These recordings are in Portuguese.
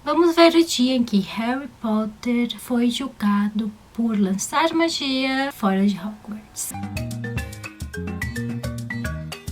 Vamos ver o dia em que Harry Potter foi julgado por lançar magia fora de Hogwarts.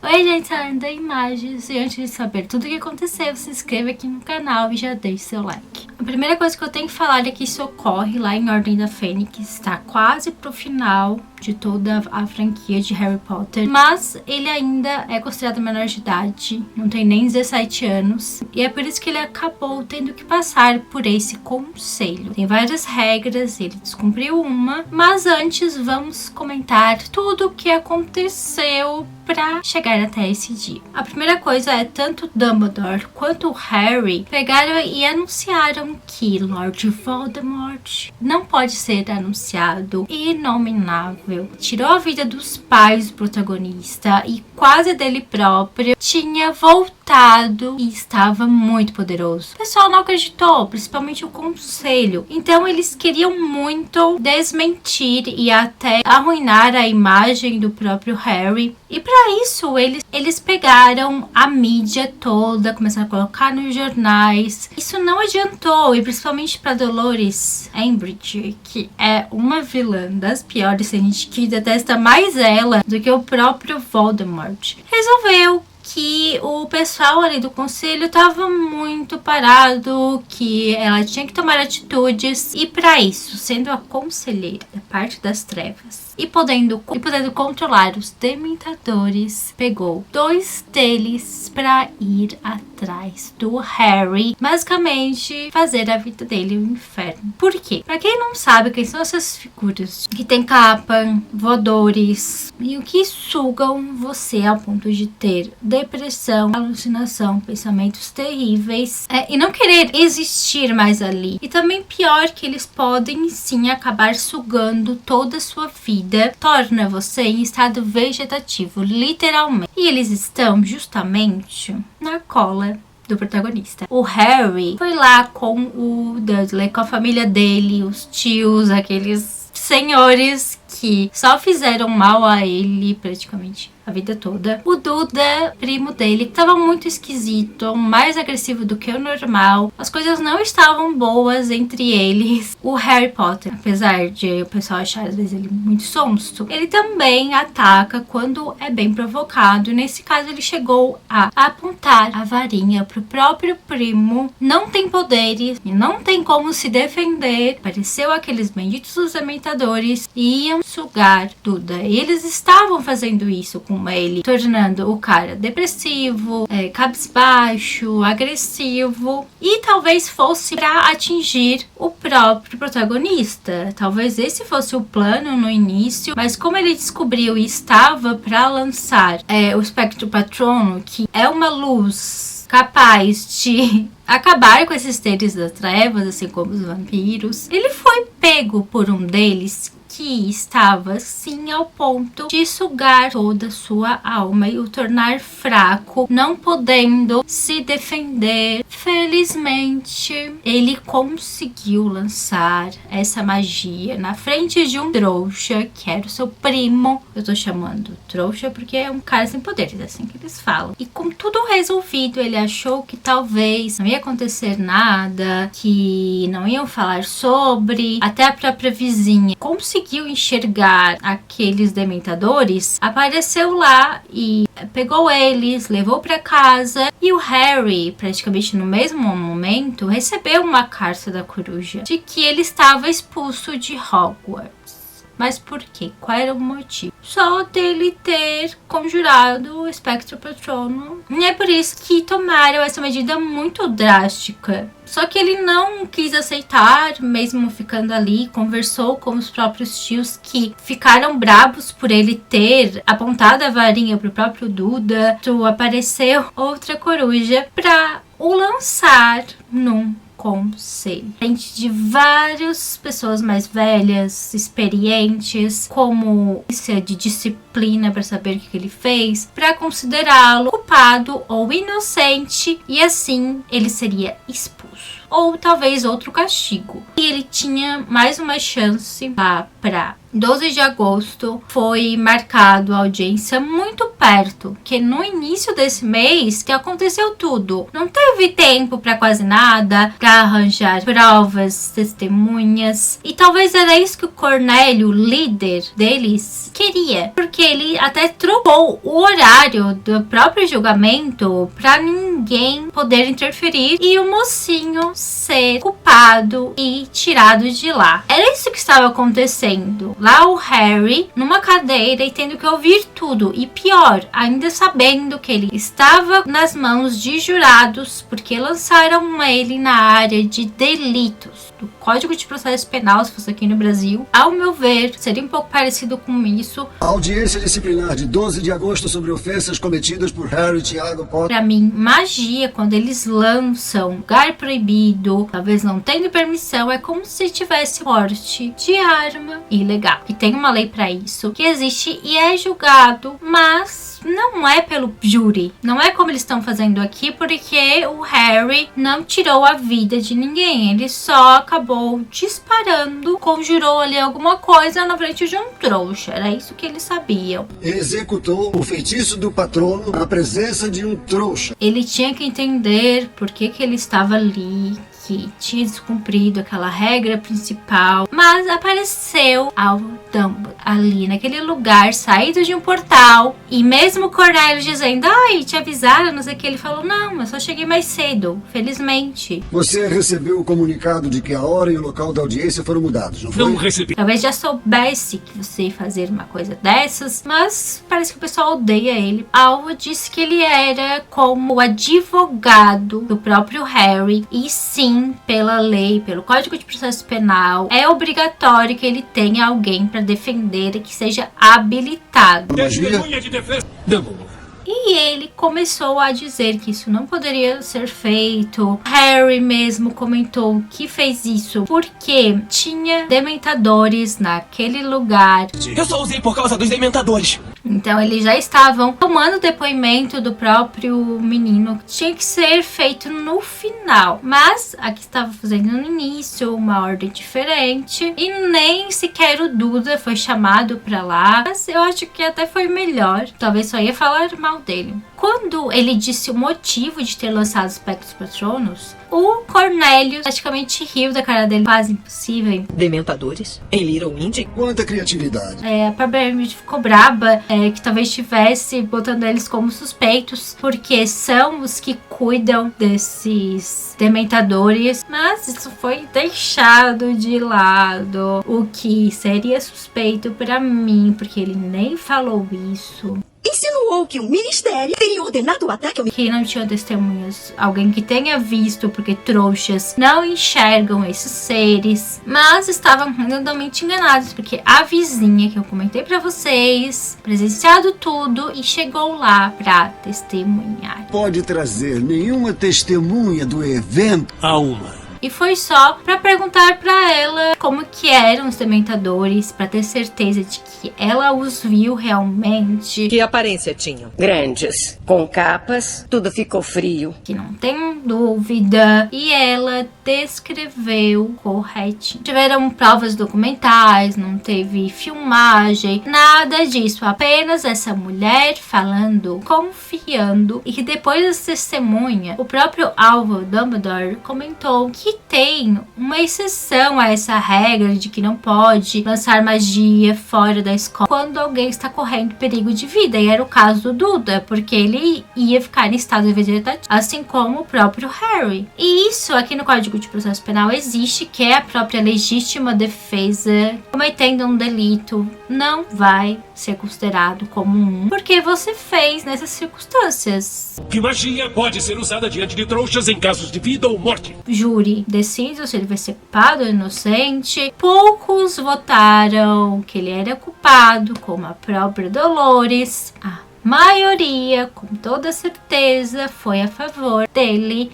Oi gente, Ana Imagens, e antes de saber tudo o que aconteceu, se inscreva aqui no canal e já deixe seu like. A primeira coisa que eu tenho que falar é que isso ocorre lá em Ordem da Fênix, está quase pro final de toda a franquia de Harry Potter, mas ele ainda é considerado menor de idade, não tem nem 17 anos, e é por isso que ele acabou tendo que passar por esse conselho. Tem várias regras, ele descumpriu uma, mas antes vamos comentar tudo o que aconteceu para chegar até esse dia. A primeira coisa é tanto Dumbledore quanto Harry pegaram e anunciaram que Lord Voldemort não pode ser anunciado, inominável. Tirou a vida dos pais do protagonista e quase dele próprio, tinha voltado e estava muito poderoso. O pessoal não acreditou, principalmente o conselho. Então eles queriam muito desmentir e até arruinar a imagem do próprio Harry. E para isso eles pegaram a mídia toda, começaram a colocar nos jornais. Isso não adiantou, e principalmente para Dolores Umbridge, que é uma vilã das piores, tem gente que detesta mais ela do que o próprio Voldemort. Resolveu que o pessoal ali do conselho estava muito parado, que ela tinha que tomar atitudes, e para isso, sendo a conselheira da parte das trevas e podendo controlar os dementadores, pegou 2 deles para ir atrás do Harry, basicamente fazer a vida dele um inferno. Por quê? Pra quem não sabe quem são essas figuras que tem capa, voadores e o que sugam você ao ponto de ter depressão, alucinação, pensamentos terríveis e não querer existir mais ali. E também pior, que eles podem sim acabar sugando toda a sua vida, torna você em estado vegetativo, literalmente. E eles estão justamente na cola do protagonista. O Harry foi lá com o Dudley, com a família dele, os tios, aqueles senhores que só fizeram mal a ele praticamente a vida toda. O Duda, primo dele, estava muito esquisito, mais agressivo do que o normal. As coisas não estavam boas entre eles. O Harry Potter, apesar de o pessoal achar às vezes ele muito sonso, ele também ataca quando é bem provocado. Nesse caso ele chegou a apontar a varinha pro próprio primo. Não tem poderes e não tem como se defender. Pareceu aqueles benditos dos dementadores e iam sugar Duda. E eles estavam fazendo isso com ele, tornando o cara depressivo, cabisbaixo, agressivo, e talvez fosse para atingir o próprio protagonista. Talvez esse fosse o plano no início, mas como ele descobriu e estava para lançar o Espectro Patrono, que é uma luz capaz de acabar com esses seres das trevas, assim como os vampiros, ele foi pego por um deles que estava sim ao ponto de sugar toda a sua alma e o tornar fraco, não podendo se defender. Felizmente, ele conseguiu lançar essa magia na frente de um trouxa, que era o seu primo. Eu tô chamando trouxa porque é um cara sem poderes, assim que eles falam. E com tudo resolvido, ele achou que talvez não ia acontecer nada, que não iam falar sobre. Até a própria vizinha conseguiu enxergar aqueles dementadores, apareceu lá e pegou eles, levou para casa, e o Harry, praticamente no mesmo momento, recebeu uma carta da coruja de que ele estava expulso de Hogwarts. Mas por quê? Qual era o motivo? Só dele ter conjurado o Espectro Patrono. E é por isso que tomaram essa medida muito drástica. Só que ele não quis aceitar, mesmo ficando ali, conversou com os próprios tios que ficaram bravos por ele ter apontado a varinha pro próprio Duda. Apareceu outra coruja para o lançar num conselho, frente de várias pessoas mais velhas, experientes, como de disciplina disciplina para saber o que ele fez, para considerá-lo culpado ou inocente, e assim ele seria expulso. Ou talvez outro castigo. E ele tinha mais uma chance lá para 12 de agosto. Foi marcado a audiência muito perto, que no início desse mês que aconteceu tudo. Não teve tempo para quase nada, para arranjar provas, testemunhas. E talvez era isso que o Cornélio, líder deles, queria. Porque ele até trocou o horário do próprio julgamento para ninguém poder interferir e o mocinho ser culpado e tirado de lá. Era isso que estava acontecendo. Lá o Harry numa cadeira e tendo que ouvir tudo, e pior, ainda sabendo que ele estava nas mãos de jurados porque lançaram ele na área de delitos do Código de Processo Penal, se fosse aqui no Brasil. Ao meu ver, seria um pouco parecido com isso. A audiência disciplinar de 12 de agosto sobre ofensas cometidas por Harry Thiago Potter. Pra mim, magia, quando eles lançam lugar proibido, talvez não tendo permissão, é como se tivesse porte de arma ilegal. E tem uma lei pra isso, que existe e é julgado, mas não é pelo júri. Não é como eles estão fazendo aqui, porque o Harry não tirou a vida de ninguém. Ele só acabou disparando, conjurou ali alguma coisa na frente de um trouxa. Era isso que eles sabiam. Executou o feitiço do patrono na presença de um trouxa. Ele tinha que entender por que ele estava ali, que tinha descumprido aquela regra principal, mas apareceu ao Dumbledore ali naquele lugar, saído de um portal, e mesmo Cornélio dizendo, ai, te avisaram, não sei o que, ele falou, não, eu só cheguei mais cedo, felizmente. Você recebeu o comunicado de que a hora e o local da audiência foram mudados, não foi? Não recebi. Talvez já soubesse que você ia fazer uma coisa dessas, mas parece que o pessoal odeia ele. Alvo disse que ele era como o advogado do próprio Harry, e sim, pela lei, pelo Código de Processo Penal, é obrigatório que ele tenha alguém para defender e que seja habilitado. Testemunha de defesa. Dumbledore. E ele começou a dizer que isso não poderia ser feito. Harry mesmo comentou que fez isso porque tinha dementadores naquele lugar. Eu só usei por causa dos dementadores. Então eles já estavam tomando depoimento do próprio menino. Tinha que ser feito no final. Mas aqui estava fazendo no início uma ordem diferente. E nem sequer o Duda foi chamado pra lá. Mas eu acho que até foi melhor. Talvez só ia falar mal dele. Quando ele disse o motivo de ter lançado os Pectus Patronus, o Cornélio praticamente riu da cara dele, quase impossível. Dementadores? Em Little Indy? Quanta criatividade. A própria Hermione ficou braba, que talvez estivesse botando eles como suspeitos, porque são os que cuidam desses dementadores, mas isso foi deixado de lado, o que seria suspeito pra mim, porque ele nem falou isso. Insinuou que o ministério teria ordenado o ataque ao... Que não tinha testemunhas, alguém que tenha visto, porque trouxas não enxergam esses seres, mas estavam redondamente enganados, porque a vizinha que eu comentei pra vocês, presenciado tudo e chegou lá pra testemunhar. Pode trazer nenhuma testemunha do evento. A uma. E foi só pra perguntar pra ela como que eram os dementadores, pra ter certeza de que ela os viu realmente. Que aparência tinham? Grandes, com capas, tudo ficou frio. Que não tem dúvida. E ela descreveu corretinho. Tiveram provas documentais, não teve filmagem, nada disso. Apenas essa mulher falando, confiando. E que depois dessa testemunha, o próprio Alvo Dumbledore comentou que tem uma exceção a essa regra de que não pode lançar magia fora da escola quando alguém está correndo perigo de vida, e era o caso do Duda, porque ele ia ficar em estado vegetativo, assim como o próprio Harry. E isso aqui no Código de Processo Penal existe, que é a própria legítima defesa. Cometendo um delito não vai ser considerado como porque você fez nessas circunstâncias. Que magia pode ser usada diante de trouxas em casos de vida ou morte? Júri decide se ele vai ser culpado ou inocente. Poucos votaram que ele era culpado, como a própria Dolores. A maioria, com toda certeza, foi a favor dele.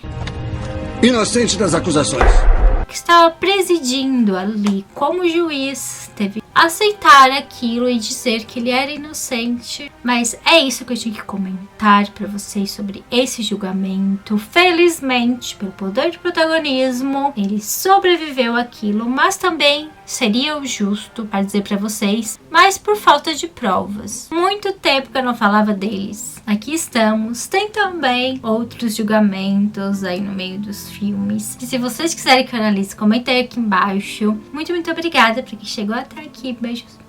Inocente das acusações. Que estava presidindo ali como juiz, teve aceitar aquilo e dizer que ele era inocente. Mas é isso que eu tinha que comentar pra vocês sobre esse julgamento. Felizmente, pelo poder de protagonismo, ele sobreviveu àquilo, mas também seria o justo para dizer pra vocês, mas por falta de provas. Muito tempo que eu não falava deles. Aqui estamos. Tem também outros julgamentos aí no meio dos filmes. E se vocês quiserem que eu analise, comentem aí aqui embaixo. Muito obrigada pra quem chegou até aqui. Beijos.